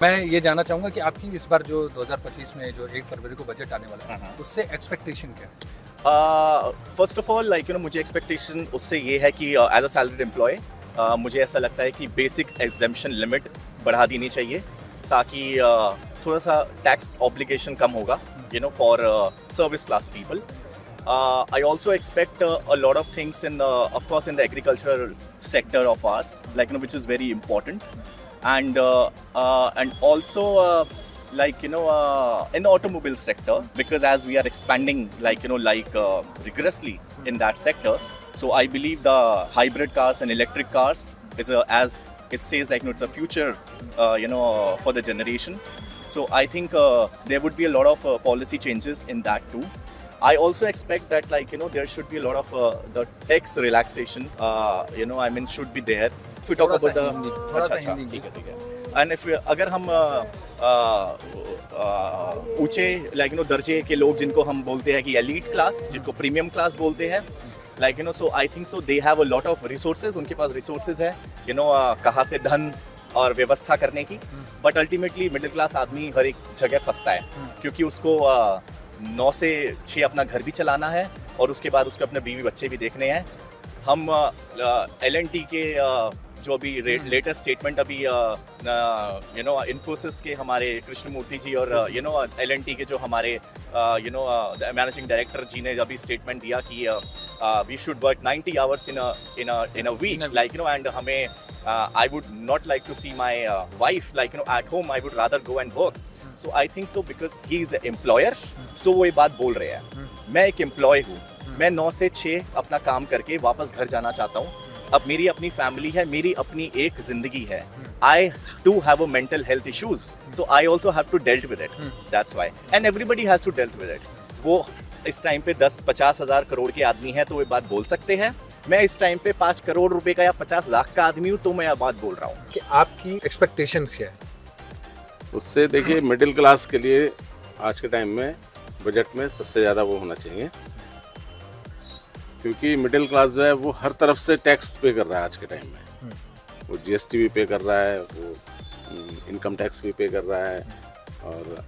मैं ये जानना चाहूँगा कि आपकी इस बार जो 2025 में जो 1 फरवरी को बजट आने वाला है, उससे एक्सपेक्टेशन क्या है? फर्स्ट ऑफ ऑल मुझे एक्सपेक्टेशन उससे ये है कि एज अ सैलरीड एम्प्लॉय मुझे ऐसा लगता है कि बेसिक एग्जेम्पशन लिमिट बढ़ा देनी चाहिए ताकि थोड़ा सा टैक्स ऑब्लिगेशन कम होगा for service class people. I also expect a lot of things of course, in the agricultural sector of ours, which is very important, and also in the automobile sector, because as we are expanding rigorously in that sector, so I believe the hybrid cars and electric cars is as it says it's a future for the generation. So I think there would be a lot of policy changes in that too. I also expect that there should be a lot of the tax relaxation should be there. If we talk about the अच्छा ठीक है. And if अगर हम ऊंचे दर्जे के लोग जिनको हम बोलते हैं कि elite class, जिनको premium class बोलते हैं, so I think so they have a lot of resources. उनके पास resources है कहाँ से धन और व्यवस्था करने की. But ultimately middle class आदमी हर एक जगह फंसता है क्योंकि उसको 9 से 6 अपना घर भी चलाना है और उसके बाद उसके अपने बीवी बच्चे भी देखने हैं. हम L&T के जो अभी लेटेस्ट स्टेटमेंट अभी इन्फोसिस के हमारे कृष्णमूर्ति जी और L&T के जो हमारे मैनेजिंग डायरेक्टर जी ने अभी स्टेटमेंट दिया कि we should work 90 hours in a week and हमें I would not like to see my wife at home. I would rather go and work. So I think so because he is an employer, so वो ये बात बोल रहे हैं. मैं एक employ हूँ, मैं 9 से 6 अपना काम करके वापस घर जाना चाहता हूँ. अब मेरी अपनी फैमिली है, मेरी अपनी एक जिंदगी है. I too have a mental health issues, so I also have to dealt with it. That's why, and everybody has to dealt with it. वो इस टाइम पे 10-50 हज़ार करोड़ के आदमी हैं तो वो बात बोल सकते हैं. मैं इस टाइम पे 5 करोड़ रुपए का या 50 लाख का आदमी हूँ तो मैं यह बात बोल रहा हूँ कि आपकी एक्सपेक्टेशंस क्या है उससे. देखिए, मिडिल क्लास के लिए आज के टाइम में बजट में सबसे ज़्यादा वो होना चाहिए क्योंकि मिडिल क्लास जो है वो हर तरफ से टैक्स पे कर रहा है आज के टाइम में. वो GST भी पे कर रहा है, वो इनकम टैक्स भी पे कर रहा है और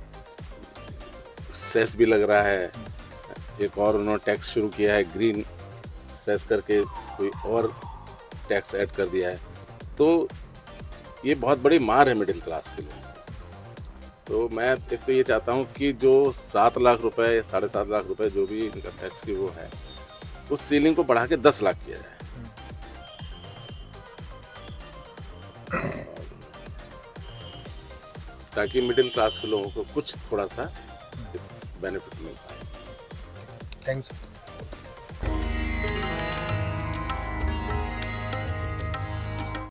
सेस भी लग रहा है. एक और उन्होंने टैक्स शुरू किया है, ग्रीन सेस करके कोई और टैक्स ऐड कर दिया है. तो ये बहुत बड़ी मार है मिडिल क्लास के लिए. तो मैं एक तो ये चाहता हूँ कि जो 7 लाख रुपए, 7.5 लाख रुपए जो भी इनकम टैक्स की वो है, उस सीलिंग को बढ़ा के 10 लाख किया जाए. ताकि मिडिल क्लास के लोगों को कुछ थोड़ा सा बेनिफिट मिल पाए. थैंक्स.